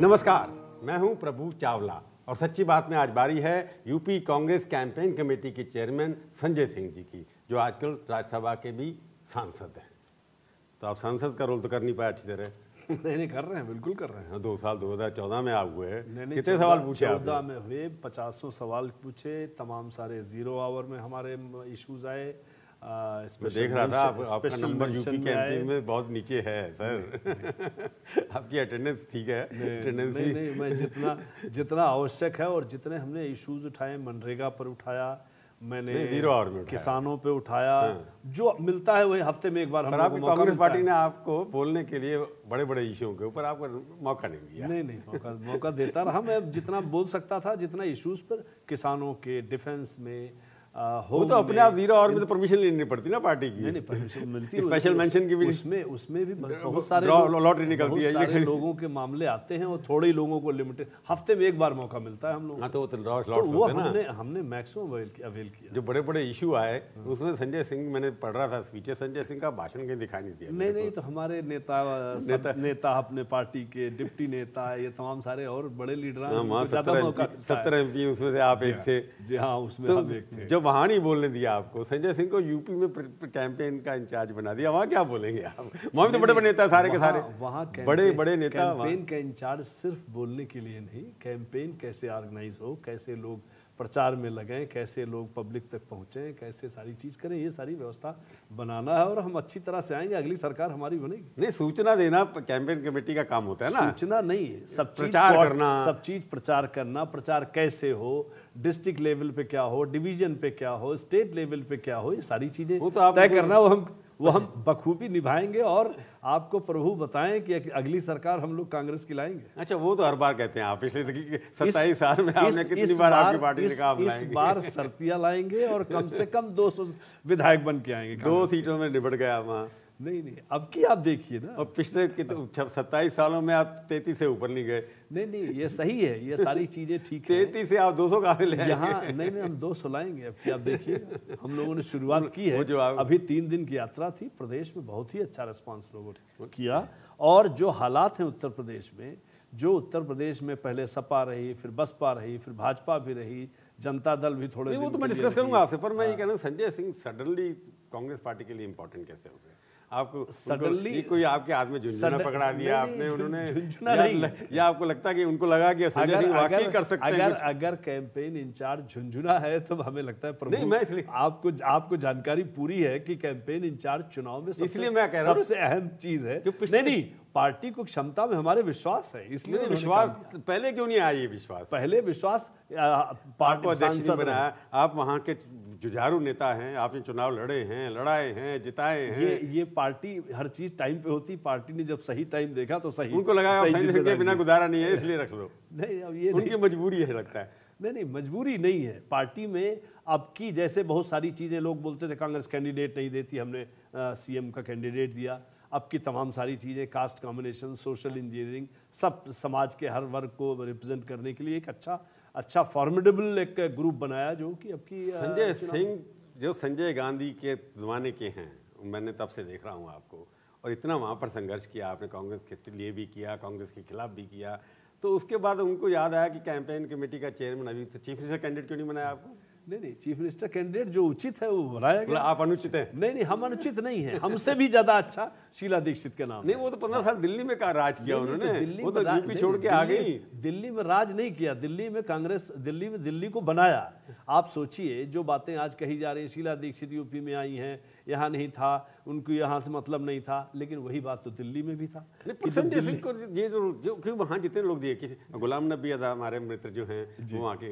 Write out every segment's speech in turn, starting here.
नमस्कार, मैं हूं प्रभु चावला और सच्ची बात में आज बारी है यूपी कांग्रेस कैंपेन कमेटी के चेयरमैन संजय सिंह जी की, जो आजकल राज्यसभा के भी सांसद हैं। तो आप सांसद का रोल तो कर नहीं पाए अच्छी तरह। नहीं कर रहे हैं, बिल्कुल कर रहे हैं। 2 साल 2014 में आप हुए हैं, कितने सवाल पूछे आपने? 14 में हुए, 50 सवाल पूछे, तमाम सारे 0 आवर में हमारे इश्यूज आए। मैं देख रहा था आपका नंबर यूपी के एमपी में बहुत नीचे है सर। आपकी अटेंडेंस ठीक है? अटेंडेंस नहीं, मैं जितना आवश्यक है और जितने हमने इश्यूज उठाए, मनरेगा पर उठाया, मैंने 0 आवर में किसानों पे उठाया, जो मिलता है वही हफ्ते में एक बार हम लोगों को कांग्रेस पार्टी ने आपको बोलने के लिए बड़े बड़े इश्यूओं के ऊपर आपको मौका नहीं दिया। नहीं, मौका देता रहा। मैं जितना बोल सकता था, जितना इश्यूज पर, किसानों के, डिफेंस में, वो तो अपने आप 0 आवर में तो परमिशन लेनी पड़ती ना पार्टी की। नहीं परमिशन मिलती है, स्पेशल मेंशन की भी उसमें भी बहुत सारे लॉटरी निकलती है, सारे लोगों के मामले आते हैं और थोड़े ही लोगों को लिमिटेड हफ्ते में एक बार मौका मिलता है हम लोग। तो वो हमने मैक्सिमम अवेल किया। जो बड़े बड़े इशू आए उसमें संजय सिंह, मैंने पढ़ रहा था स्पीचेस, संजय सिंह का भाषण कहीं दिखाई नहीं दिया। नहीं, तो हमारे नेता अपने पार्टी के डिप्टी नेता, ये तमाम सारे और बड़े लीडर, 70 एमपी उसमें से आप एक थे। जी हाँ, उसमें हम एक थे। जब वहां नहीं बोलने दिया आपको, संजय सिंह को यूपी में कैंपेन का इंचार्ज बना दिया, वहां क्या बोलेंगे आप? वहां तो बड़े बड़े नेता सारे के सारे, वहां बड़े नेता। कैंपेन का इंचार्ज सिर्फ बोलने के लिए नहीं, कैंपेन कैसे ऑर्गेनाइज हो, कैसे लोग प्रचार में लगें, कैसे लोग पब्लिक तक पहुंचे, कैसे सारी चीज करें, ये सारी व्यवस्था बनाना है। और हम अच्छी तरह से आएंगे, अगली सरकार हमारी बनेगी। नहीं, सूचना देना कैंपेन कमेटी का काम होता है ना। सूचना नहीं है, सब प्रचार करना, सब चीज प्रचार करना। प्रचार कैसे हो, डिस्ट्रिक्ट लेवल पे क्या हो, डिवीजन पे क्या हो, स्टेट लेवल पे क्या हो, ये सारी चीजें तय करना, वो हम बखूबी निभाएंगे। और आपको प्रभु बताएं कि अगली सरकार हम लोग कांग्रेस की लाएंगे। अच्छा, वो तो हर बार कहते हैं आप। पिछले 27 साल में आपने कितनी बार आपकी पार्टी ने कहा इस बार सर्तियां लाएंगे और कम से कम 200 विधायक बन के आएंगे। 2 सीटों में निबट गया वहाँ। नहीं, अब की आप देखिए ना। और पिछले 27 सालों में आप 33 से ऊपर नहीं गए। नहीं, ये सही है, ये सारी चीजें ठीक है। 33 से आप 200 कहाँ ले आएंगे? यहाँ नहीं, हम 200 लाएंगे। अब की आप देखिए, हम लोगों ने शुरुआत की है। अभी 3 दिन की यात्रा थी, प्रदेश में बहुत ही अच्छा रिस्पांस लोगों ने किया। और जो हालात हैं उत्तर प्रदेश में, जो उत्तर प्रदेश में पहले सपा रही, फिर बसपा रही, फिर भाजपा भी रही, जनता दल भी थोड़े, वो तो मैं डिस्कस करूंगा आपसे। पर मैं ये कह रहा हूँ, संजय सिंह सडनली कांग्रेस पार्टी के लिए इंपॉर्टेंट कैसे हो गए? आपको सडनली कोई आपके हाथ में झुंझुना पकड़ा दिया आपने, उन्होंने, या आपको लगता है कि उनको लगा कि संजय सिंह वाकई कर सकते हैं? अगर कैंपेन इंचार्ज झुंझुना है तो हमें लगता है प्रभु, नहीं, मैं इसलिए आपको जानकारी पूरी है कि कैंपेन इंचार्ज चुनाव में सबसे अहम चीज है। नहीं, पार्टी को क्षमता में हमारे विश्वास है, इसलिए विश्वास। पहले क्यों नहीं आया ये विश्वास? पहले विश्वास पार्टी को अध्यक्ष नहीं बनाया, आप वहां के जुझारू नेता हैं, आपने चुनाव लड़ाए हैं, जिताए हैं। ये पार्टी हर चीज टाइम पे होती। पार्टी ने जब सही टाइम देखा तो सही, उनको लगा संजय सिंह के बिना गुजारा नहीं है, इसलिए रख लो। नहीं, अब ये उनकी मजबूरी है लगता है। नहीं, मजबूरी नहीं है। पार्टी में अब की जैसे बहुत सारी चीजें लोग बोलते थे कांग्रेस कैंडिडेट नहीं देती, हमने सीएम का कैंडिडेट दिया। अब की तमाम सारी चीजें, कास्ट कॉम्बिनेशन, सोशल इंजीनियरिंग, सब समाज के हर वर्ग को रिप्रेजेंट करने के लिए एक अच्छा फॉर्मिडेबल एक ग्रुप बनाया, जो कि अब की संजय सिंह जो संजय गांधी के ज़माने के हैं, मैंने तब से देख रहा हूँ आपको, और इतना वहाँ पर संघर्ष किया आपने, कांग्रेस के लिए भी किया, कांग्रेस के खिलाफ भी किया। तो उसके बाद उनको याद आया कि कैंपेन कमेटी का चेयरमैन, अभी तो चीफ मिनिस्टर कैंडिडेट क्यों नहीं बनाया आपको? नहीं, चीफ मिनिस्टर कैंडिडेट जो उचित है वो बनाया गया। आप अनुचित हैं? नहीं, हम अनुचित नहीं है, हमसे भी ज्यादा अच्छा शीला दीक्षित के नाम। नहीं, वो तो 15 साल दिल्ली में राज किया उन्होंने, वो तो यूपी छोड़ के आ गई। दिल्ली में राज नहीं किया, दिल्ली में कांग्रेस, दिल्ली को बनाया। आप सोचिए, जो बातें आज कही जा रही है, शीला दीक्षित यूपी में आई हैं, यहाँ नहीं था, उनको यहाँ से मतलब नहीं था, लेकिन वही बात तो दिल्ली में भी था। संजय सिंह को ये जो वहाँ जितने लोग दिए, किसी गुलाम नबी आज़ाद हमारे मित्र जो हैं, वो वहाँ के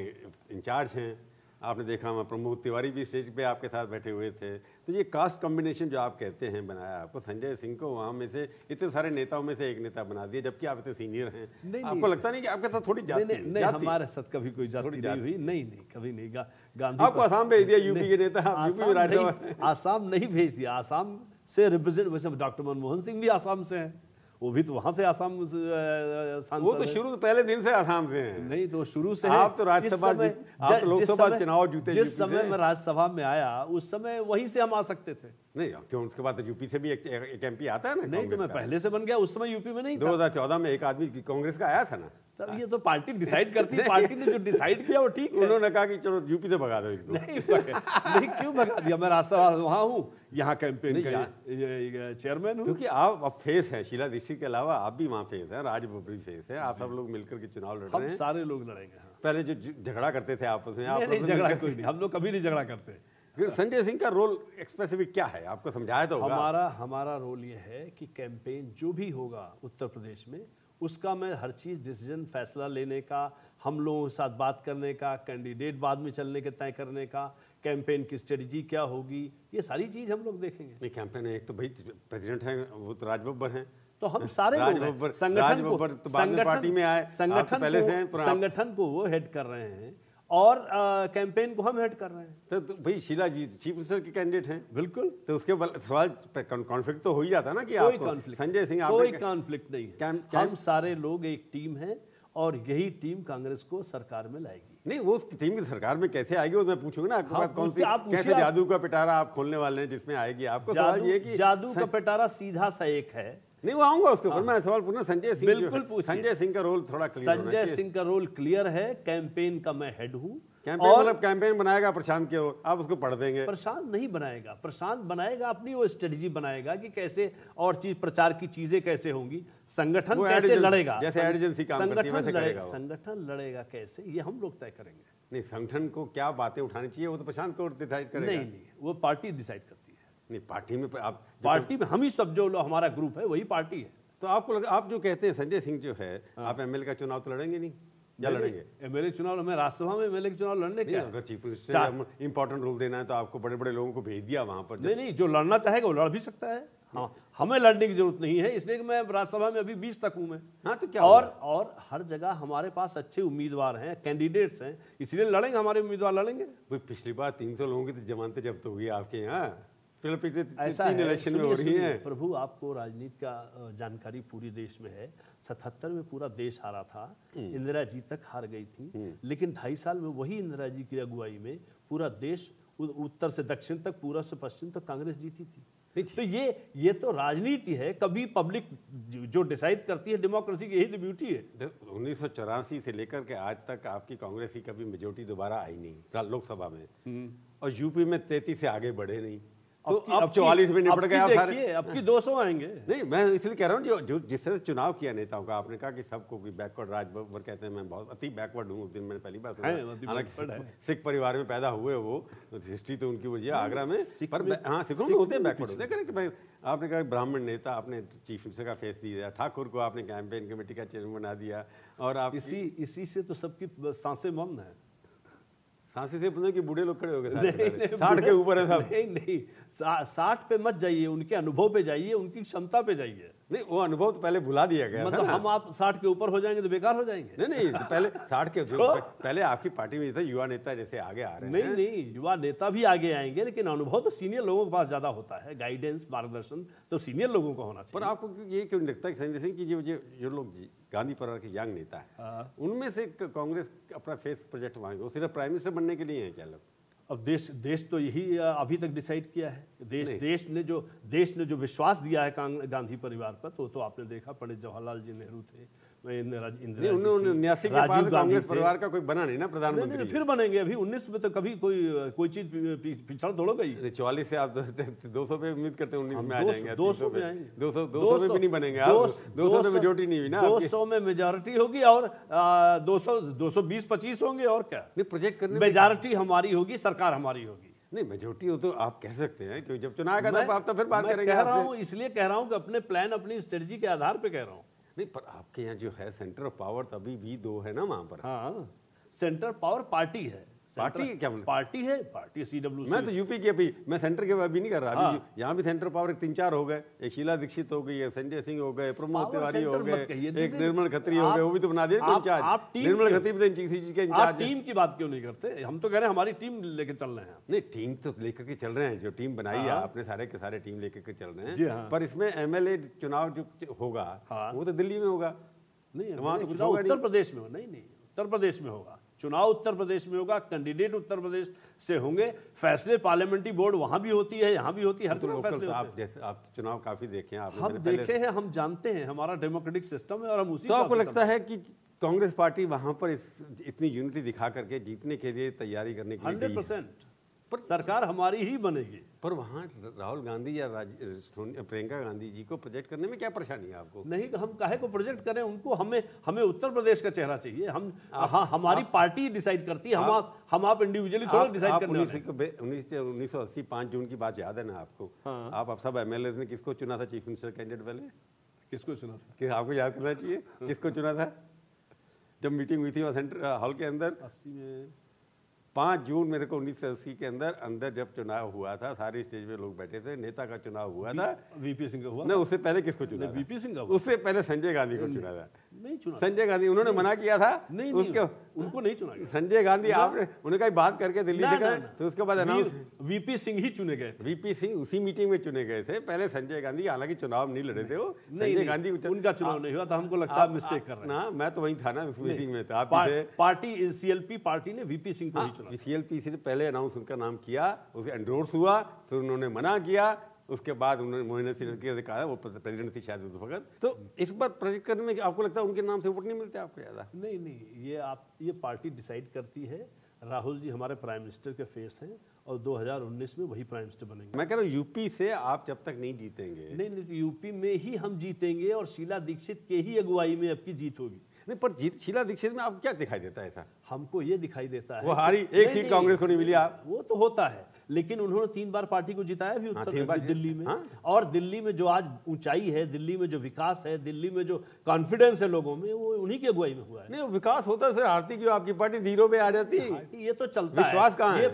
इंचार्ज हैं, आपने देखा वहाँ प्रमोद तिवारी भी स्टेज पे आपके साथ बैठे हुए थे। तो ये कास्ट कॉम्बिनेशन जो आप कहते हैं बनाया आपको, संजय सिंह को वहाँ में से इतने सारे नेताओं में से एक नेता बना दिया, जबकि आप इतने सीनियर हैं। आपको लगता नहीं कि आपके साथ थोड़ी जाति? नहीं, हमारे साथ कभी कोई जाति नहीं हुई। नहीं, कभी नहीं। गांधी आपको आसाम भेज दिया, यूपी के नेता, यूपी में राज्यसभा। आसाम नहीं भेज दिया, आसाम से रिप्रेजेंट, वैसे डॉक्टर मनमोहन सिंह भी आसाम से हैं, वो भी तो वहां से आसाम वो सांसद तो है। शुरू पहले दिन से आसाम से हैं। नहीं तो शुरू से है। आप तो राज्यसभा जिस समय- आप तो लोकसभा जिस समय- चुनाव जीते जिस यूपी समय से। मैं राज्यसभा में आया उस समय वहीं से हम आ सकते थे। नहीं क्यों, उसके बाद तो यूपी से भी एक एमपी आता है ना नहीं तो कांग्रेस मैं का। पहले से बन गया, उस समय यूपी में नहीं था। 2014 में एक आदमी कांग्रेस का आया था ना, तब ये तो पार्टी डिसाइड करती है, पार्टी ने जो डिसाइड किया वो ठीक है। उन्होंने कहा कि चलो यूपी से भगा दो इसको। नहीं क्यों भगा दिया, मैं राज्यसभा वहां हूँ, यहाँ कैंपेन नहीं, का चेयरमैन हूँ। क्योंकि आप अब फेस हैं, शीला दीक्षित के अलावा आप भी वहाँ फेस हैं, राज बब्बर भी फेस है, आप सब लोग मिलकर के चुनाव लड़ हम रहे हैं। सारे लोग लड़ेंगे। हाँ। पहले जो झगड़ा करते थे आपस में, आप नहीं लोग झगड़ा मिलकर- कोई नहीं, हम लोग कभी नहीं झगड़ा करते। फिर संजय सिंह का रोल स्पेसिफिक क्या है, आपको समझाया तो होगा। हमारा रोल ये है कि कैंपेन जो भी होगा उत्तर प्रदेश में, उसका मैं हर चीज़ डिसीजन फैसला लेने का, हम लोगों के साथ बात करने का, कैंडिडेट बाद में चलने के तय करने का, कैंपेन की स्ट्रेटजी क्या होगी, ये सारी चीज़ हम लोग देखेंगे। नहीं कैंपेन एक तो भाई प्रेसिडेंट हैं, वो तो राज बब्बर हैं। तो हम सारे राज लोग हैं। बब्बर संगठन को तो बाद में पार्टी में आए, आप तो पहले से हैं, पर आप- संगठन को वो हेड कर रहे हैं और कैंपेन को हम हेड कर रहे हैं। तो भाई शीला जी चीफ मिनिस्टर के कैंडिडेट हैं, बिल्कुल तो उसके सवाल कॉन्फ्लिक्ट तो हो ही जाता ना कि कोई आपको कॉन्फ्लिक्ट संजय सिंह कोई आपने कॉन्फ्लिक्ट नहीं है। कैम- हम सारे लोग एक टीम है और यही टीम कांग्रेस को सरकार में लाएगी। नहीं, वो उस टीम की सरकार में कैसे आएगी वो मैं पूछूंगा ना, आपके हाँ, पास कौन सी पूछिए, आप कैसे पूछिए, जादू का पिटारा आप खोलने वाले हैं जिसमें आएगी, आपको सवाल ये है कि जादू का पिटारा सीधा सा एक है। नहीं वो आऊंगा उसके ऊपर, मैं सवाल पूछना संजय सिंह जो बिल्कुल है, पूछिए। संजय सिंह का रोल थोड़ा क्लियर होना संजय चाहिए। सिंह का रोल क्लियर है, कैंपेन का मैं हेड हूँ। कैंपेन और मतलब कैंपेन बनाएगा प्रशांत के ओर, आप उसको पढ़ देंगे। प्रशांत नहीं बनाएगा, प्रशांत बनाएगा अपनी वो स्ट्रेटजी बनाएगा कि कैसे और चीज प्रचार की चीजें कैसे होंगी, संगठन वो कैसे एजेंसी- लड़ेगा, जैसे एजेंसी काम करती है वैसे करेगा वो। संगठन लड़ेगा कैसे, ये हम लोग तय करेंगे। नहीं संगठन को क्या बातें उठानी चाहिए वो तो प्रशांत को डिसाइड करेगा। नहीं वो पार्टी डिसाइड करती है। नहीं पार्टी में आप पार्टी में हम ही सब जो लोग, हमारा ग्रुप है वही पार्टी है। तो आपको आप जो कहते हैं संजय सिंह जो है, आप एमएलए का चुनाव तो लड़ेंगे नहीं या लड़ेंगे? एमएलए चुनाव में राज्यसभा में एमएलए के चुनाव लड़ने नहीं, क्या अगर चीफ मिनिस्टर इंपॉर्टेंट रोल देना है तो आपको बड़े बड़े लोगों को भेज दिया वहां पर। नहीं जो लड़ना चाहेगा वो लड़ भी सकता है। हाँ हमें लड़ने की जरूरत नहीं है, इसलिए कि मैं राज्यसभा में अभी 20 तक हूं मैं। हाँ तो क्या और हर जगह हमारे पास अच्छे उम्मीदवार हैं, कैंडिडेट्स हैं, इसलिए लड़ेंगे, हमारे उम्मीदवार लड़ेंगे। भाई पिछली बार 300 लोगों की तो जमानतें जब्त हो गई आपके यहाँ, पिछले ऐसा 3 है, इलेक्शन में हो रही सुनिए, हैं। प्रभु आपको राजनीति का जानकारी पूरी देश में है। 77 में पूरा देश हारा था, इंदिरा जी तक हार गई थी, लेकिन 2.5 साल में वही इंदिरा जी की अगुवाई में पूरा देश उत्तर से दक्षिण तक, पूरब से पश्चिम तक कांग्रेस जीती थी। तो ये तो राजनीति है, कभी पब्लिक जो डिसाइड करती है, डेमोक्रेसी की यही तो ब्यूटी है। 1984 से लेकर के आज तक आपकी कांग्रेस की कभी मेजोरिटी दोबारा आई नहीं लोकसभा में, और यूपी में 33 से आगे बढ़े नहीं, तो अब 44 में निपट गया सारे। अब की 200 आएंगे। नहीं मैं इसलिए कह रहा हूँ जो जिस तरह से चुनाव किया नेताओं का, आपने कहा कि सबको बैकवर्ड, राज बब्बर कहते हैं मैं बहुत अति बैकवर्ड हूँ, उस दिन मैंने पहली बार सुना। हालांकि सिख परिवार में पैदा हुए वो, हिस्ट्री तो उनकी वजह आगरा में, पर हाँ सिखों में होते हैं बैकवर्ड होते हैं। करेक्ट भाई, आपने कहा ब्राह्मण नेता, आपने चीफ मिनिस्टर का फेस दिया, ठाकुर को आपने कैंपेन कमेटी का चेयरमैन बना दिया, और आप इसी से तो सबकी सांसें बंद है। सांसी से पूछे कि बूढ़े लोग खड़े हो गए 60 के ऊपर है सब। नहीं 60 पे मत जाइए, उनके अनुभव पे जाइए, उनकी क्षमता पे जाइए। नहीं वो अनुभव तो पहले भुला दिया गया मतलब था ना। हम आप 60 के ऊपर हो जाएंगे तो बेकार हो जाएंगे। नहीं तो पहले 60 के पहले आपकी पार्टी में था युवा नेता जैसे आगे आ रहे हैं। नहीं युवा नेता भी आगे आएंगे, लेकिन अनुभव तो सीनियर लोगों के पास ज्यादा होता है, गाइडेंस मार्गदर्शन तो सीनियर लोगों को होना चाहिए। पर आपको ये क्यों लगता है संजय सिंह की जो लोग गांधी परिवार के यंग नेता है, उनमें से कांग्रेस अपना फेस प्रोजेक्ट मांगे, वो सिर्फ प्राइम मिनिस्टर बनने के लिए है क्या लोग? अब देश तो यही अभी तक डिसाइड किया है। देश ने जो विश्वास दिया है गांधी परिवार पर, तो आपने देखा, पंडित जवाहरलाल जी नेहरू थे, इंदिरा जी, 1979 के बाद कांग्रेस परिवार का कोई बना नहीं ना प्रधानमंत्री। फिर बनेंगे। अभी 19 में तो कभी कोई चीज पिछड़ थोड़ा गई। 44 से आप 200 पे उम्मीद करते हैं, 19 में आ जाएंगे, 200 पे आएंगे, 200 में भी नहीं बनेंगे आप, 200 में मेजोरिटी नहीं हुई ना, 200 में मेजॉरिटी होगी और 220-25 होंगे और क्या। नहीं प्रोजेक्ट करने मेजॉरिटी हमारी होगी, सरकार हमारी होगी। नहीं मेजोरिटी हो तो आप कह सकते हैं कि जब चुनाव का तब आप तो फिर बात करेंगे। कह रहा हूं, इसलिए कह रहा हूं कि अपने प्लान, अपनी स्ट्रेटजी के आधार पे कह रहा हूं। नहीं पर आपके यहाँ जो है सेंटर ऑफ पावर तभी भी 2 है ना वहां पर। हाँ सेंटर पावर पार्टी है, पार्टी क्या पार्टी है, पार्टी CWC। मैं तो यूपी की अभी, मैं सेंटर के अभी नहीं कर रहा। अभी यहाँ भी सेंटर पावर 3-4 हो गए। एक शीला दीक्षित हो गई है, संजय सिंह हो गए, प्रमोद तिवारी हो गए, एक निर्मल खत्री हो गए, वो भी तो बना दिए इंचार्ज। निर्मल खत्री भी किसी चीज के इंचार्ज। टीम की बात क्यों नहीं करते? हम तो कह रहे हैं हमारी टीम लेके चल रहे हैं। नहीं, टीम तो लेकर के चल रहे हैं, जो टीम बनाई है आपने सारे के सारे टीम लेकर के चल रहे जी हैं। हाँ। पर इसमें MLA चुनाव जो होगा वो तो दिल्ली में होगा। नहीं, वहाँ तो कुछ चुनाव होगा उत्तर प्रदेश में हो। नहीं, उत्तर प्रदेश में होगा चुनाव, उत्तर प्रदेश में होगा, कैंडिडेट उत्तर प्रदेश से होंगे। फैसले पार्लियामेंट्री बोर्ड वहां भी होती है, यहाँ भी होती है, हर जगह फैसले होते हैं। जैसे आप चुनाव काफी देखे हैं, हम देखे हैं, हम जानते हैं, हमारा डेमोक्रेटिक सिस्टम है और हम उसी। तो आपको लगता है कि कांग्रेस पार्टी वहां पर इतनी यूनिटी दिखा करके जीतने के लिए तैयारी करने के लिए 100% पर सरकार हमारी ही बनेगी। पर वहाँ राहुल गांधी या प्रियंका गांधी जी को प्रोजेक्ट करने में क्या परेशानी है आपको? नहीं, हम काहे को प्रोजेक्ट करें उनको? हमें उत्तर प्रदेश का चेहरा चाहिए। हमारी पार्टी डिसाइड करती है। हम आप इंडिविजुअली थोड़ा डिसाइड करने वाले। 1980 5 जून की बात याद है ना आपको? आप सब MLA ने किसको चुना था चीफ मिनिस्टर कैंडिडेट वाले? किसको चुना था? कि आपको याद करना चाहिए किसको चुना था जब मीटिंग हुई थी वहाँ सेंटर हॉल के अंदर 80 में 5 जून मेरे को 1980 के अंदर जब चुनाव हुआ था, सारे स्टेज पे लोग बैठे थे, नेता का चुनाव हुआ था। VP सिंह का हुआ ना, उससे पहले किसको चुना था? VP सिंह का हुआ। उससे पहले संजय गांधी को चुना था। नहीं चुना संजय गांधी, उन्होंने मना किया था। नहीं, उनको नहीं चुना गया। संजय गांधी आपने उन्होंने बात करके दिल्ली से गए, तो उसके बाद अनाउंस VP सिंह ही चुने गए। VP सिंह उसी मीटिंग में चुने गए थे। पहले संजय गांधी, हालांकि चुनाव नहीं लड़े थे वो, संजय गांधी उनका चुनाव नहीं हुआ था। हमको लगता है मिस्टेक कर रहे हैं ना। मैं तो वहीं था ना, उस मीटिंग में था। पार्टी CLP पार्टी ने VP सिंह को ही चुना। CLP से पहले अनाउंस उनका नाम किया, उसे एंडोर्स हुआ, फिर उन्होंने मना किया, उसके बाद उन्होंने मोहिनी सिंह के कहा, वो प्रेसिडेंट थी शायद उस वक्त। तो इस बार प्रोजेक्ट करने में आपको लगता है उनके नाम से वोट नहीं मिलते आपको ज़्यादा? नहीं, ये पार्टी डिसाइड करती है। राहुल जी हमारे प्राइम मिनिस्टर के फेस हैं और 2019 में वही प्राइम मिनिस्टर बनेंगे। मैं कह रहा हूँ यूपी से आप जब तक नहीं जीतेंगे। नहीं, यूपी में ही हम जीतेंगे और शीला दीक्षित के ही अगुवाई में अब की जीत होगी। नहीं, पर शीला दीक्षित में आपको क्या दिखाई देता है ऐसा? हमको ये दिखाई देता है वो हारी, एक सीट कांग्रेस को नहीं मिली। आप वो तो होता है, लेकिन उन्होंने 3 बार पार्टी को जिताया भी उत्तर दिल्ली में। और दिल्ली में जो आज ऊंचाई है, दिल्ली में जो विकास है, दिल्ली में जो कॉन्फिडेंस है लोगों में, वो उन्हीं की अगुवाई में हुआ है। नहीं, विकास होता फिर आरती क्यों आपकी पार्टी 0 पे आ जाती? पार्टी ये तो चलता है, विश्वास कहाँ है? ये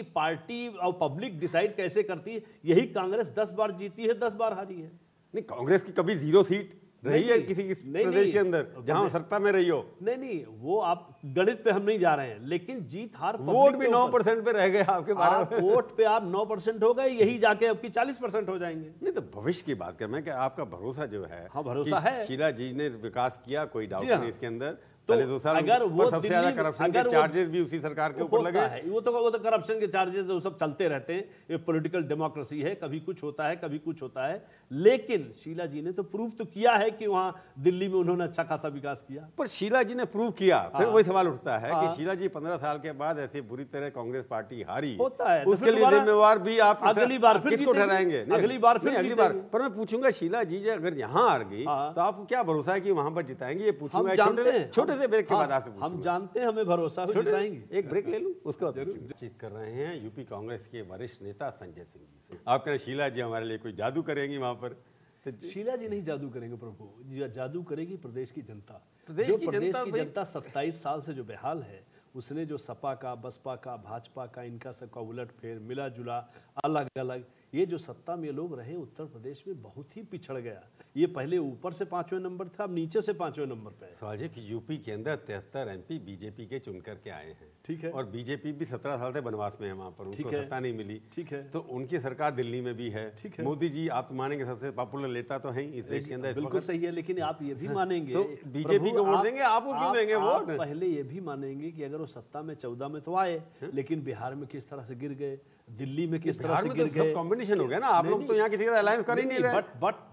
पार्टी और पब्लिक डिसाइड कैसे करती है। यही कांग्रेस 10 बार जीती है, 10 बार हारी है। नहीं, कांग्रेस की कभी 0 सीट रही है किसी प्रदेश के अंदर जहां सत्ता में रही हो? नहीं, वो आप गणित पे हम नहीं जा रहे हैं, लेकिन जीत हार वोट भी 9% पे रह गए आपके 12। वोट पे आप 9% हो गए, यही जाके अब की 40% हो जाएंगे। नहीं, तो भविष्य की बात कर, मैं क्या आपका भरोसा जो है? हाँ, भरोसा है। शीला जी ने विकास किया, कोई डाउट नहीं इसके अंदर। तो पहले 2 साल अगर वो सबसे ज्यादा करप्शन के चार्जेस भी उसी सरकार के ऊपर लगे हैं। वो तो करप्शन के चार्जेस वो सब चलते रहते हैं। ये पॉलिटिकल डेमोक्रेसी है, कभी कुछ होता है, कभी कुछ होता है। लेकिन शीला जी ने तो प्रूव तो किया है कि वहां दिल्ली में उन्होंने अच्छा खासा विकास किया। पर शीला जी ने प्रूव किया, फिर वही सवाल उठता है कि शीला जी 15 साल के बाद ऐसे बुरी तरह कांग्रेस पार्टी हारी, होता है, उसके लिए जिम्मेवार भी आप अगली बार फिर किसको ठहराएंगे? अगली बार। पर मैं पूछूंगा, शीला जी अगर यहाँ हार गई तो आपको क्या भरोसा है कि वहां पर जिताएंगे? ये पूछूंगा छोटे से ब्रेक के बाद आपसे। हम जानते हैं, हमें भरोसा है जिताएंगे। एक ब्रेक ले लूं, उसके बाद बातचीत कर रहे हैं यूपी कांग्रेस के वरिष्ठ नेता संजय सिंह जी से। आप कह रहे शीला जी हमारे लिए कोई जादू करेंगी वहां पर? तो शीला जी नहीं जादू करेंगे प्रभु, जादू करेगी प्रदेश की जनता। प्रदेश की जनता 27 साल से जो बेहाल है, उसने जो सपा का, बसपा का, भाजपा का, इनका सबका उलट फेर, मिला जुला, अलग अलग, ये जो सत्ता में लोग रहे उत्तर प्रदेश में बहुत ही पिछड़ गया। ये पहले ऊपर से 5वें नंबर था, अब नीचे से 5वें नंबर पे है। सवाल कि यूपी के अंदर 73 MP बीजेपी के चुन करके आए हैं। ठीक है। और बीजेपी भी 17 साल से बनवास में है वहां पर, उनको सत्ता नहीं मिली। ठीक है। तो उनकी सरकार दिल्ली में भी है। ठीक है। मोदी जी आप तो मानेंगे सबसे पॉपुलर नेता तो है इस देश के अंदर। बिल्कुल सही है, लेकिन आप ये भी मानेंगे तो बीजेपी को वोट देंगे, आपको क्यों देंगे वोट? पहले ये भी मानेंगे कि अगर वो सत्ता में 14 में तो आए, लेकिन बिहार में किस तरह से गिर गए, दिल्ली में किस तरह से गिर गए। कॉम्बिनेशन हो गया ना, आप लोग तो यहाँ किसी का अलायंस कर ही नहीं रहे।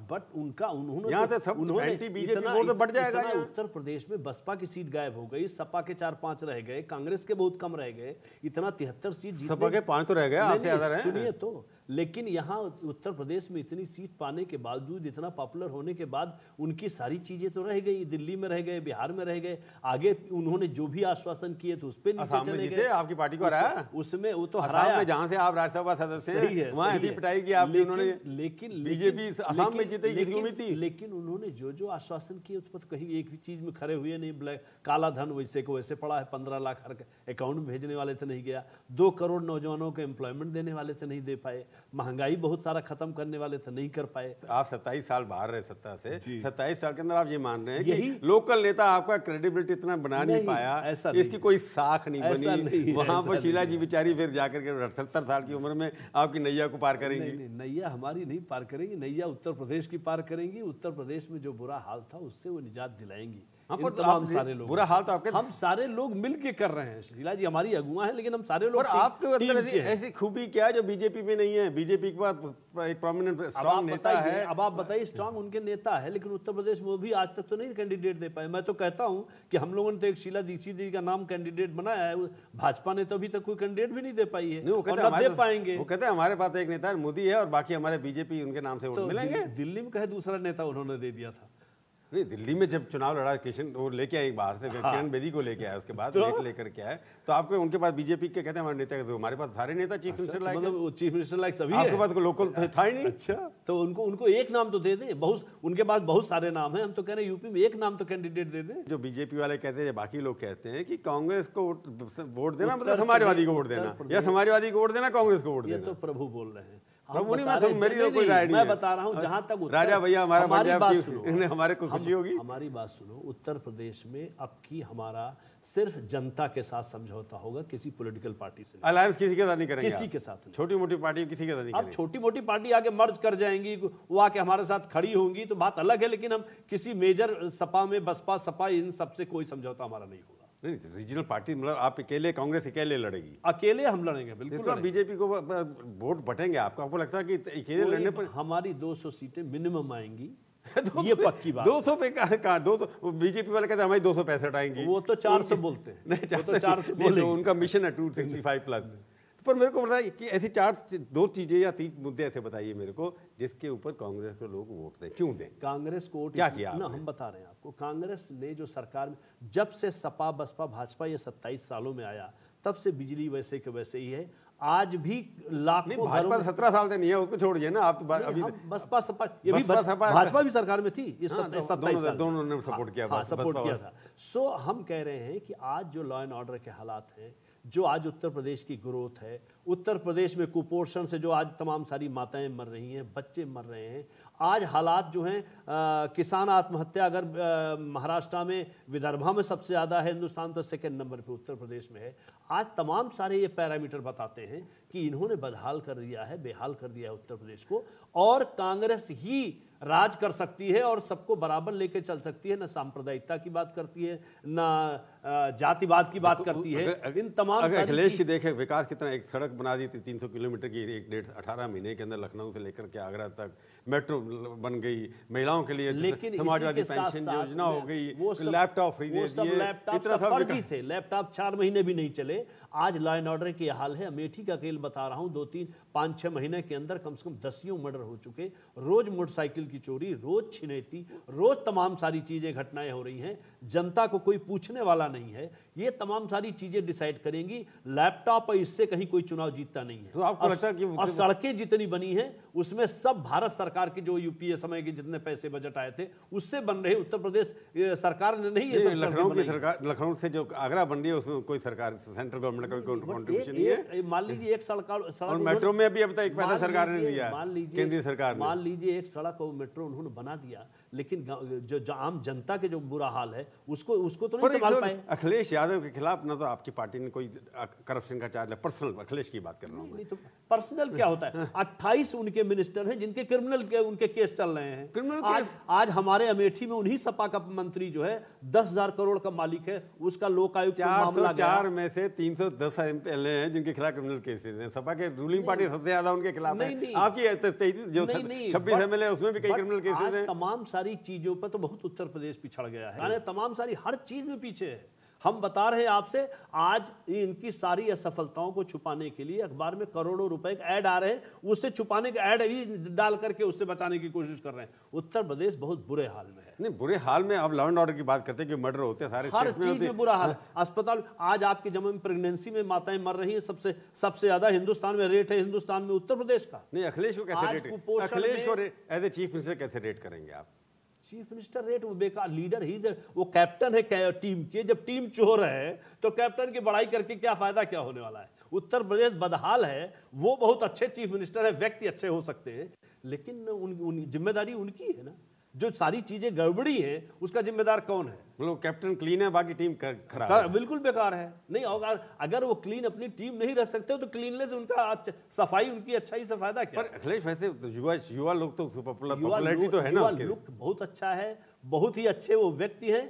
बट उनका उन्होंने यहाँ तो सब एंटी बीजेपी वोट तो बढ़ जाएगा। उत्तर प्रदेश में बसपा की सीट गायब हो गई, सपा के 4-5 रह गए, कांग्रेस के बहुत कम रह गए, इतना 73 सीट सपा के 5 तो रह गए, आपसे ज्यादा रहे। सुनिए तो लेकिन यहाँ उत्तर प्रदेश में इतनी सीट पाने के बावजूद, इतना पॉपुलर होने के बाद उनकी सारी चीजें तो रह गई। दिल्ली में रह गए, बिहार में रह गए, आगे उन्होंने जो भी आश्वासन किए थे उस पर नीचे चले गए। आपकी पार्टी को हराया उसमें, वो तो हराया जहां से आप राज्यसभा सदस्य हैं, वहां ऐसी पिटाई की आपने। उन्होंने, लेकिन बीजेपी असम में जीतेगी थी उम्मीद थी, लेकिन उन्होंने जो जो आश्वासन किए उस पर कहीं एक भी चीज में खड़े हुए नहीं। काला धन वैसे को वैसे पड़ा है, 15 लाख हर अकाउंट में भेजने वाले थे, नहीं गया। 2 करोड़ नौजवानों को एम्प्लॉयमेंट देने वाले थे, नहीं दे पाए। महंगाई बहुत सारा खत्म करने वाले थे, नहीं कर पाए। आप 27 साल बाहर रहे सत्ता से, 27 साल के अंदर आप ये मान रहे हैं कि लोकल नेता आपका क्रेडिबिलिटी इतना बना नहीं पाया, इसकी कोई साख नहीं बनी। वहां पर शीला जी बेचारी फिर जाकर के 78 साल की उम्र में आपकी नैया को पार करेंगी। नैया हमारी नहीं पार करेंगी, नैया उत्तर प्रदेश की पार करेंगी। उत्तर प्रदेश में जो बुरा हाल था उससे वो निजात दिलाएंगी। तमाम सारे लोग, बुरा हाल तो आपके, हम सारे लोग मिलके कर रहे हैं। शीला जी हमारी अगुआ है, लेकिन हम सारे लोग। और आपके अंदर ऐसी खूबी क्या है जो बीजेपी में नहीं है? बीजेपी के पास एक प्रोमिनेंट स्ट्रांग नेता है। अब आप बताइए, स्ट्रांग उनके नेता है, लेकिन उत्तर प्रदेश में वो भी आज तक तो नहीं कैंडिडेट दे पाए। मैं तो कहता हूं कि हम लोगों ने तो एक शीला दीक्षित जी का नाम कैंडिडेट बनाया है, भाजपा ने तो अभी तक कोई कैंडिडेट भी नहीं दे पाई है, और दे पाएंगे। वो कहते हैं हमारे पास एक नेता मोदी है और बाकी हमारे बीजेपी उनके नाम से वोट मिलेंगे। दिल्ली में कहे दूसरा नेता उन्होंने दे दिया था। नहीं, दिल्ली में जब चुनाव लड़ा किशन, वो लेके आए बाहर से, किरण बेदी को लेके आया, उसके बाद लेकर के आए, तो आपको उनके पास बीजेपी के कहते हैं हमारे नेता, तो हमारे पास सारे नेता चीफ मिनिस्टर लायक, मतलब चीफ मिनिस्टर लायक सभी आपके पास लोकल था ही नहीं। अच्छा, तो उनको एक नाम तो दे दें। बहुत उनके पास बहुत सारे नाम हैं, हम तो कह रहे हैं यूपी में एक नाम तो कैंडिडेट दे दें। जो बीजेपी वाले कहते हैं, बाकी लोग कहते हैं कि कांग्रेस को वोट देना मतलब समाजवादी को वोट देना, या समाजवादी को वोट देना कांग्रेस को वोट देना। तो प्रभु बोल रहे हैं, मेरी तो कोई राय नहीं है। मैं बता रहा हूं, जहां तक राजा भैया हमारा हमारी को खुशी होगी। हमारी बात सुनो, उत्तर प्रदेश में अब की हमारा सिर्फ जनता के साथ समझौता होगा, किसी पॉलिटिकल पार्टी से। अलायंस किसी के साथ नहीं करेंगे, किसी के साथ नहीं। छोटी मोटी पार्टी किसी के साथ नहीं करेंगे। अब छोटी मोटी पार्टी आगे मर्ज कर जाएंगी, वो आके हमारे साथ खड़ी होंगी तो बात अलग है, लेकिन हम किसी मेजर सपा में, बसपा सपा, इन सबसे कोई समझौता हमारा नहीं होगा। नहीं, रीजनल पार्टी मतलब आप अकेले, कांग्रेस अकेले लड़ेगी, अकेले हम लड़ेंगे, बिल्कुल। बीजेपी को वोट बटेंगे आपको लगता है कि अकेले लड़ने पर? हमारी 200 सीटें मिनिमम आएंगी, ये पक्की बात। 200 पे कहाँ? 200 बीजेपी वाले कहते हैं हमारी 265 आएंगी, वो तो 400 बोलते हैं। नहीं, वो तो 400 बोले, उनका मिशन है 265 प्लस। पर मेरे को बताइए कि ऐसी 2 चीजें या 3 मुद्दे ऐसे बताइए मेरे को जिसके ऊपर कांग्रेस को लोग वोट दें। क्यों दें कांग्रेस को? क्या किया ना, हम बता रहे हैं आपको। कांग्रेस ने जो सरकार में, जब से सपा बसपा भाजपा ये 27 सालों में आया, तब से बिजली वैसे के वैसे ही है। आज भी लाखों भाजपा 17 साल से नहीं है, उसको छोड़िए ना आप। तो अभी बसपा सपा, ये भी भाजपा भी सरकार में थी इस 27 साल, दोनों ने सपोर्ट किया, सपोर्ट किया था। सो हम कह रहे हैं कि आज जो लॉ एंड ऑर्डर के हालात हैं, जो आज उत्तर प्रदेश की ग्रोथ है, उत्तर प्रदेश में कुपोषण से जो आज तमाम सारी माताएं मर रही हैं, बच्चे मर रहे हैं, आज हालात जो हैं, किसान आत्महत्या अगर महाराष्ट्र में, विदर्भा में सबसे ज़्यादा है, हिंदुस्तान तो सेकंड नंबर पे उत्तर प्रदेश में है। आज तमाम सारे ये पैरामीटर बताते हैं कि इन्होंने बदहाल कर दिया है, बेहाल कर दिया है उत्तर प्रदेश को, और कांग्रेस ही राज कर सकती है और सबको बराबर लेके चल सकती है। ना सांप्रदायिकता की बात करती है, ना जातिवाद की बात करती है। इन तमाम अखिलेश की देखे विकास कितना, एक सड़क बना दी थी 300 किलोमीटर की, 18 महीने के अंदर लखनऊ से लेकर के आगरा तक, मेट्रो बन गई, महिलाओं के लिए समाजवादी पेंशन योजना हो गई, लैपटॉप फ्री दे दिए, इतना सब फर्जी थे। लैपटॉप 4 महीने भी नहीं चले। आज लॉ एंड ऑर्डर की हाल है। अमेठी का खेल बता रहा हूं, 2-3-5-6 महीने के अंदर कम से कम 10 मर्डर हो चुके, रोज मोटरसाइकिल की चोरी, रोज छिनैती, रोज तमाम सारी चीजें, घटनाएं हो रही हैं। जनता को कोई पूछने वाला नहीं है। ये तमाम सारी चीजें डिसाइड करेंगी। लैपटॉप और इससे कहीं कोई चुनाव जीतता नहीं है। तो आपको लगता है कि और सड़कें जितनी बनी हैं उसमें सब भारत सरकार के जो यूपीए समय के जितने पैसे बजट आए थे उससे बन रहे। उत्तर प्रदेश सरकार ने नहीं, ये सब लखनऊ की सरकार, लखनऊ से जो आगरा बन रही है उसमें कोई सरकार, सेंट्रल गवर्नमेंट का कोई कंट्रीब्यूशन नहीं है। मान लीजिए एक सड़क, और मेट्रो में भी अब तक एक पैसा सरकार ने दिया, केंद्रीय सरकार। मान लीजिए एक सड़क और मेट्रो उन्होंने बना दिया, लेकिन जो आम जनता के जो बुरा हाल है उसको तो नहीं संभाल पाए। अखिलेश यादव के खिलाफ ना तो आपकी पार्टी ने कोई करप्शन का चार्ज, पर्सनल अखिलेश की बात कर रहा हूं मैं। तो पर्सनल क्या होता है? 28 उनके मिनिस्टर हैं जिनके क्रिमिनल के उनके केस चल रहे हैं। क्रिमिनल केस आज हमारे अमेठी में उन्हीं सपा का मंत्री जो है 10,000 करोड़ का मालिक है, उसका लोकायुक्त मामला 404 में से 310 एमएलए हैं जिनके खिलाफ क्रिमिनल केसेस हैं। सपा के रूलिंग पार्टी सबसे ज्यादा उनके खिलाफ है। आपकी 26 एमएलए उसमें भी कई क्रिमिनल केसेस हैं। तमाम सारी चीजों पर तो बहुत उत्तर प्रदेश पिछड़ गया है, तमाम सारी हर चीज में पीछे है। हम बता रहे हैं आपसे, आज इनकी सारी असफलताओं को छुपाने के लिए अखबार में करोड़ों रुपए के ऐड आ रहे हैं, उससे छुपाने के ऐड ही डाल करके उससे बचाने की कोशिश कर रहे हैं। उत्तर प्रदेश बहुत बुरे हाल में है। नहीं, बुरे हाल में अब लॉ एंड ऑर्डर की बात करते हैं कि मर्डर होते हैं सारे हर स्टेट्स में चीज होते में बुरा हाल है। अस्पताल, आज आपके जम्मू में प्रेगनेंसी में माताएं मर रही हैं, सबसे ज्यादा हिंदुस्तान में रेट है, हिंदुस्तान में उत्तर प्रदेश का। नहीं, अखिलेश को कैसे आज रेट, कुपोषण अखिलेश को में- एज ए चीफ मिनिस्टर कैसे रेट करेंगे आप? चीफ मिनिस्टर रेट, वो बेकार लीडर ही, वो कैप्टन है टीम के। जब टीम चोर है तो कैप्टन की बड़ाई करके क्या फायदा, क्या होने वाला है? उत्तर प्रदेश बदहाल है। वो बहुत अच्छे चीफ मिनिस्टर है, व्यक्ति अच्छे हो सकते हैं, लेकिन जिम्मेदारी उनकी है ना। जो सारी चीजें गड़बड़ी है उसका जिम्मेदार कौन है? मतलब कैप्टन क्लीन है, बाकी टीम खराब है। बिल्कुल बेकार है। नहीं, अगर वो क्लीन अपनी टीम नहीं रख सकते तो क्लीननेस उनका सफाई उनकी अच्छाई से फायदा क्या? पर अखिलेश वैसे युवा लोग तो युवा पॉपुलैरिटी तो है ना उसके। लुक बहुत अच्छा है, बहुत ही अच्छे वो व्यक्ति हैं,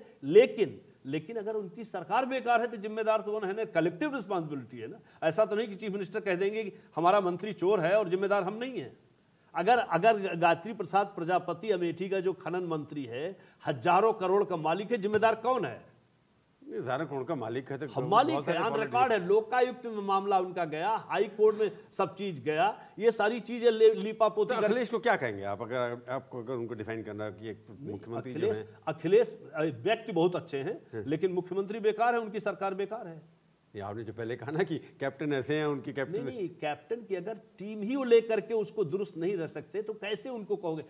लेकिन अगर उनकी सरकार बेकार है तो जिम्मेदार तो वो है ना, कलेक्टिव रिस्पांसिबिलिटी है ना। ऐसा तो नहीं कि चीफ मिनिस्टर कह देंगे कि हमारा मंत्री चोर है और जिम्मेदार हम नहीं है। अगर गायत्री प्रसाद प्रजापति अमेठी का जो खनन मंत्री है, हजारों करोड़ का मालिक है, जिम्मेदार कौन है? हजारों करोड़ का मालिक है, तो मालिक है, ऑन रिकॉर्ड है। लोकायुक्त में मामला उनका गया, हाई कोर्ट में सब चीज गया, ये सारी चीजें लीपापोती। अखिलेश को क्या कहेंगे आप, अगर उनको डिफाइन करना कि एक मुख्यमंत्री जो है? अखिलेश व्यक्ति बहुत अच्छे हैं, लेकिन मुख्यमंत्री बेकार है, उनकी सरकार बेकार है। ये आपने जो पहले कहा ना कि कैप्टन ऐसे हैं, उनकी कैप्टन नहीं, कैप्टन की अगर टीम ही वो लेकर के उसको दुरुस्त नहीं रह सकते तो कैसे उनको कहोगे?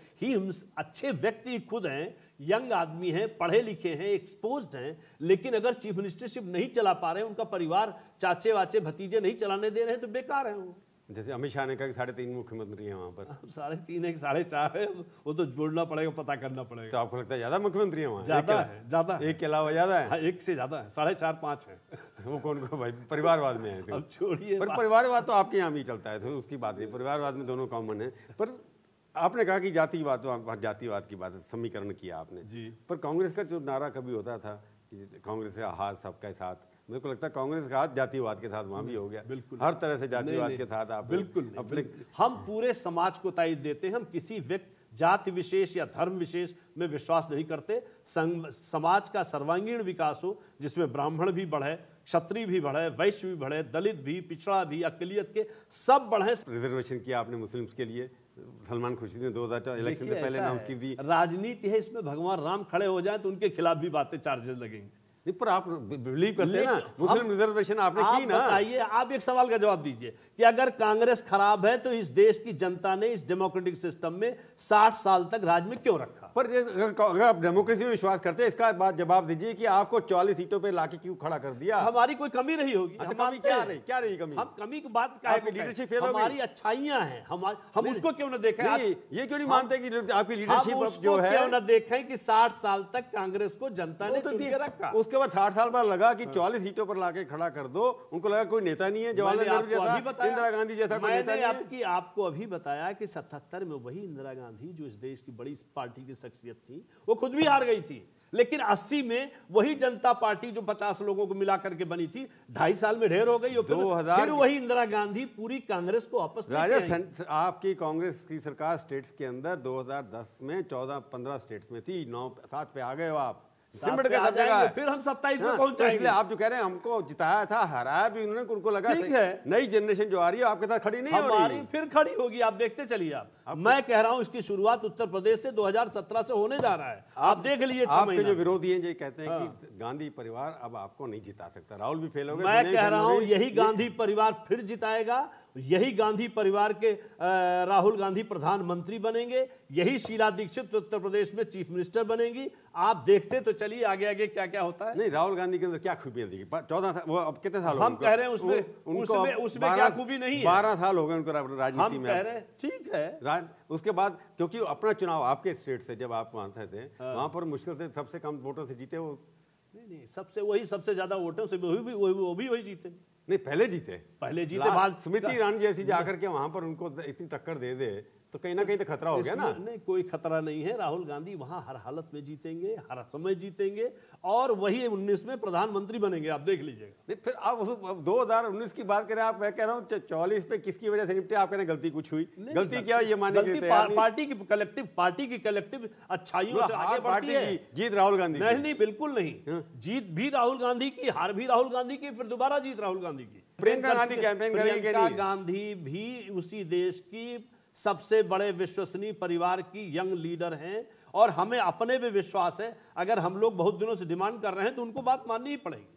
अच्छे व्यक्ति खुद हैं, यंग आदमी हैं, पढ़े लिखे हैं, एक्सपोज्ड हैं, लेकिन अगर चीफ मिनिस्टरशिप नहीं चला पा रहे हैं, उनका परिवार, चाचे वाचे भतीजे नहीं चलाने दे रहे हैं, तो बेकार है वो। जैसे अमित शाह ने कहा कि 3.5 मुख्यमंत्री हैं वहां पर। 3.5 है कि 4.5 है, वो तो जोड़ना पड़ेगा, पता करना तो पड़ेगा। आपको लगता है ज्यादा मुख्यमंत्री हैं वहाँ? ज्यादा है, ज्यादा है। एक के अलावा ज्यादा है? हाँ, एक से ज्यादा है, 4.5-5 है। वो कौन को भाई, परिवारवाद में है तो। अब छोड़िए, पर परिवारवाद तो आपके यहाँ भी चलता है, तो उसकी बात नहीं, परिवारवाद में दोनों कॉमन है। पर आपने कहा कि जातिवाद की बात, समीकरण किया आपने जी। पर कांग्रेस का जो नारा कभी होता था कि कांग्रेस का हाथ सबके साथ, मेरे को लगता है कांग्रेस का हाथ जातिवाद के साथ वहां भी हो गया। बिल्कुल, हर तरह से जातिवाद के साथ आप बिल्कुल अपने हम पूरे समाज को तायद देते हैं। हम किसी व्यक्ति, जाति विशेष या धर्म विशेष में विश्वास नहीं करते। समाज का सर्वांगीण विकास हो, जिसमें ब्राह्मण भी बढ़े, क्षत्रिय भी बढ़े, वैश्य भी बढ़े, दलित भी, पिछड़ा भी, अकलियत के सब बढ़े। रिजर्वेशन किया आपने मुस्लिम्स के लिए, सलमान खुर्शीद ने 2004 इलेक्शन से पहले अनाउंस की थी। राजनीति है, इसमें भगवान राम खड़े हो जाए तो उनके खिलाफ भी बातें, चार्जेस लगेंगे। नहीं, पर आप बिलीव करते हैं ना, मुस्लिम रिजर्वेशन आपने की ना। बताइए, आप एक सवाल का जवाब दीजिए कि अगर कांग्रेस खराब है तो इस देश की जनता ने इस डेमोक्रेटिक सिस्टम में 60 साल तक राज में क्यों रखा? पर अगर आप डेमोक्रेसी में विश्वास करते हैं, इसका बात जवाब दीजिए कि आपको 44 सीटों पे लाके क्यों खड़ा कर दिया? हमारी कोई कमी रही होगी। अच्छा, कमी क्या रही कमी? हम कमी की बात काहे को कहें? लीडरशिप फेल हो गई। हमारी अच्छाइयां हैं, हम उसको क्यों न देखें? ये क्यों नहीं मानते कि आपकी लीडरशिप जो है, क्यों न देखें कि 60 साल तक कांग्रेस को जनता ने चुन के रखा। उसके बाद 60 साल बाद लगा कि 44 सीटों पर लाके खड़ा कर दो, उनको लगा कोई नेता नहीं है, जवाहरलाल नेहरू जैसा, इंदिरा गांधी जैसा कोई नेता नहीं है। आपको अभी बताया कि 77 में वही इंदिरा गांधी जो इस देश की बड़ी पार्टी की शख्सियत थी, वो खुद भी हार गई थी, लेकिन 80 में वही जनता पार्टी जो 50 लोगों को मिला करके बनी थी, 2.5 साल में ढेर हो गई। फिर वही इंदिरा गांधी पूरी कांग्रेस को वापस राजस्थान, आपकी कांग्रेस की सरकार स्टेट्स के अंदर 2010 में 14-15 स्टेट्स में थी, 9-7 पे आ गए हो आप, सिमट के सब जगह। फिर हम 27 में हाँ, पहुंच जाएंगे। इसलिए आप जो कह रहे हैं हमको जिताया था, हराया भी उन्होंने, उनको लगा नई जनरेशन जो आ रही है आपके साथ खड़ी नहीं हो रही, फिर खड़ी होगी। आप देखते चलिए। आप मैं कह रहा हूं इसकी शुरुआत उत्तर प्रदेश से 2017 से होने जा रहा है। आप देख लीजिए। आपके जो विरोधी हैं जो कहते हैं कि गांधी परिवार अब आपको नहीं जिता सकता, राहुल भी फेल हो गए। मैं कह रहा हूं यही गांधी परिवार फिर जिताएगा, यही गांधी परिवार के राहुल गांधी प्रधानमंत्री बनेंगे, यही शीला दीक्षित उत्तर प्रदेश में चीफ मिनिस्टर बनेंगी। आप देखते तो चलिए आगे आगे क्या क्या होता है। नहीं, राहुल गांधी के अंदर क्या खूबियां थी? 14 साल, वो अब कितने साल हम कह रहे हैं उसमें क्या खूबी नहीं है। 12 साल हो गए उनको राजनीति में। कह रहे हैं ठीक है। उसके बाद क्योंकि अपना चुनाव आपके स्टेट से जब आप वहां थे, वहां पर मुश्किल से सबसे कम वोटों से जीते वो। नहीं, सबसे ज्यादा वोटों से वो भी वही जीते। नहीं, पहले जीते बाद स्मृति ईरानी जैसी जाकर के वहां पर उनको इतनी टक्कर दे दे तो कहीं ना कहीं तो खतरा हो गया ना। नहीं, कोई खतरा नहीं है। राहुल गांधी वहां हर हालत में जीतेंगे, हर समय जीतेंगे और वही 19 में प्रधानमंत्री बनेंगे, आप देख लीजिएगा। नहीं, फिर आप 2019 की बात करें, आप मैं कह रहा हूँ 44 पे किसकी वजह से निपटे, आप कह रहे हैं गलती कुछ हुई, गलती क्या ये मानने के लिए तैयार नहीं। पार्टी की कलेक्टिव अच्छाइयों से आगे बढ़ती है। जीत राहुल गांधी की? नहीं, बिल्कुल नहीं। जीत भी राहुल गांधी की, हार भी राहुल गांधी की, फिर दोबारा जीत राहुल गांधी की। प्रियंका गांधी कैंपेन करेंगे? प्रियंका गांधी भी उसी देश की सबसे बड़े विश्वसनीय परिवार की यंग लीडर हैं और हमें अपने पे विश्वास है। अगर हम लोग बहुत दिनों से डिमांड कर रहे हैं तो उनको बात माननी ही पड़ेगी।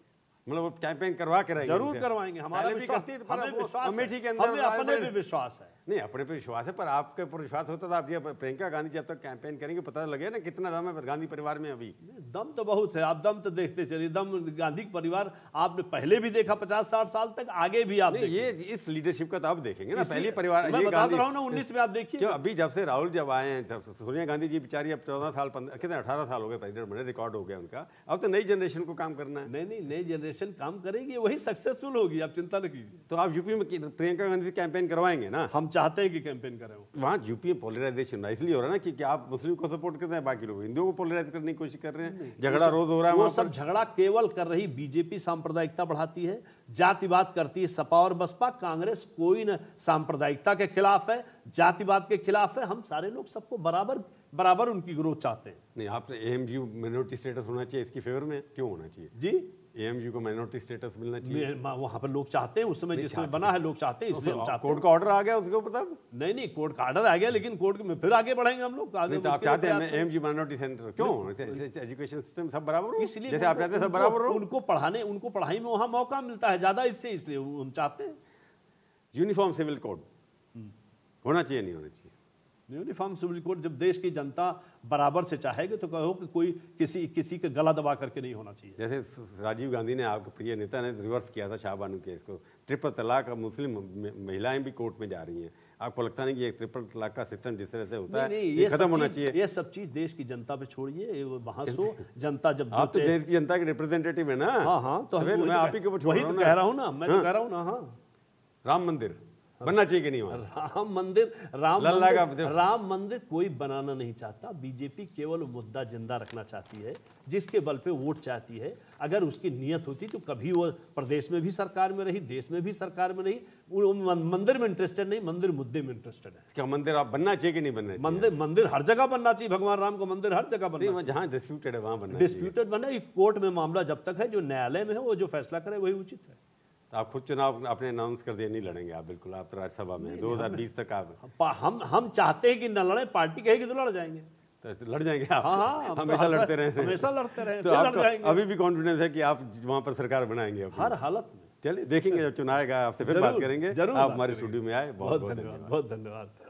मतलब वो कैंपेन करवा के रहेंगे? जरूर करवाएंगे, हमारा विश्वास, हमें विश्वास है, हमें अपने पे विश्वास है। नहीं, अपने पे विश्वास है, पर आपके ऊपर विश्वास होता था। आप ये प्रियंका गांधी जब तक कैंपेन करेंगे पता लगे ना कितना दम है गांधी परिवार में। अभी दम तो बहुत है, आप दम तो देखते चलिए। दम गांधी परिवार आपने पहले भी देखा 50-60 साल तक, आगे भी आप ये इस लीडरशिप का तो आप देखेंगे ना। पहले परिवार मैं बता रहा हूं ना, 19 में आप देखिए। अभी जब से राहुल जब आए हैं, सोनिया गांधी जी बेचारी अब 14 साल 15 कितने 18 साल हो गए प्रेसिडेंट बने, रिकॉर्ड हो गया उनका। अब तो नई जनरेशन को काम करना है। नहीं, नई जनरेशन काम करेगी, वही सक्सेसफुल होगी, आप चिंता न कीजिए। तो आप यूपी में प्रियंका गांधी से कैंपेन करवाएंगे ना? हम चाहते हैं कि कैंपेन करें। वहाँ यूपी में पोलराइजेशन इसलिए हो रहा है ना कि आप मुस्लिम को सपोर्ट करते हैं, बाकी लोग हिंदुओं को पोलराइज करने की कोशिश कर रहे हैं। झगड़ा रोज हो रहा है। वो सब झगड़ा केवल कर रही बीजेपी सांप्रदायिकता बढ़ाती है, जातिवाद करती है सपा और बसपा। कांग्रेस कोई न सांप्रदायिकता के खिलाफ है, जातिवाद के खिलाफ है। हम सारे लोग सबको बराबर उनकी ग्रोथ चाहते हैं। नहीं, आप एएमयू माइनॉरिटी स्टेटस होना चाहिए, इसकी फेवर में क्यों होना चाहिए जी? एएमयू को माइनॉरिटी स्टेटस मिलना चाहिए, वहां पर लोग चाहते हैं। उस समय जिस समय बना है लोग चाहते हैं, इसलिए हम चाहते हैं। कोर्ट का ऑर्डर आ गया उसके ऊपर तब? नहीं, कोर्ट का ऑर्डर आ गया, लेकिन कोर्ट में फिर आगे बढ़ेंगे हम लोग। नहीं, तो आप चाहते हैं एएमयू माइनॉरिटी सेंटर क्यों? एजुकेशन सिस्टम सब बराबर हो, जैसे आप चाहते हैं सब बराबर हो। उनको पढ़ाई में वहां मौका मिलता है ज्यादा, इसलिए हम चाहते हैं। यूनिफॉर्म सिविल कोड होना चाहिए, नहीं होना चाहिए? यूनिफॉर्म सिविल कोड जब देश की जनता बराबर से चाहेगी तो कहो कि कोई किसी का गला दबा करके नहीं होना चाहिए। जैसे राजीव गांधी ने, आपके प्रिय नेता ने रिवर्स किया था शाहबानू केस को, ट्रिपल तलाक, मुस्लिम महिलाएं भी कोर्ट में जा रही हैं। आपको लगता नहीं कि एक ट्रिपल तलाक का सिस्टम जिस तरह से होता है ये खत्म होना चाहिए? ये सब चीज देश की जनता पे छोड़िए, वहां सो जनता जब आप तो देश की जनता के रिप्रेजेंटेटिव है ना। हाँ, तो मैं आप ही के ऊपर छोड़ रहा हूं ना। कह रहा हूं ना, मैं तो कह रहा हूं ना। हाँ, राम मंदिर बनना चाहिए कि नहीं? राम मंदिर कोई बनाना नहीं चाहता। बीजेपी केवल मुद्दा जिंदा रखना चाहती है, जिसके बल पे वोट चाहती है। अगर उसकी नियत होती तो कभी वो प्रदेश में भी सरकार में रही, देश में भी सरकार में रही। वो मंदिर में इंटरेस्टेड नहीं, मंदिर मुद्दे में इंटरेस्टेड है। क्या मंदिर आप बनना चाहिए कि नहीं बनना चाहिए? मंदिर हर जगह बनना चाहिए। भगवान राम का मंदिर हर जगह बनना चाहिए। जहाँ डिस्प्यूटेड है वहाँ बनना, डिस्प्यूटेड बना। कोर्ट में मामला जब तक है, जो न्यायालय में है, वो जो फैसला करे वही उचित है। तो आप खुद चुनाव आपने अनाउंस कर दिया नहीं लड़ेंगे आप? बिल्कुल, आप तो राज्यसभा में 2020 तक आप हम चाहते हैं कि न लड़े, पार्टी कहेगी तो लड़ जाएंगे। तो लड़ जाएंगे आप? हाँ, हमेशा लड़ते रहे, हमेशा लड़ते रहे। तो आपको अभी भी कॉन्फिडेंस है कि आप वहां पर सरकार बनाएंगे हर हालत में? चलिए देखेंगे, जब चुनाव आएगा आपसे फिर बात करेंगे। आप हमारे स्टूडियो में आए, बहुत बहुत धन्यवाद। बहुत धन्यवाद।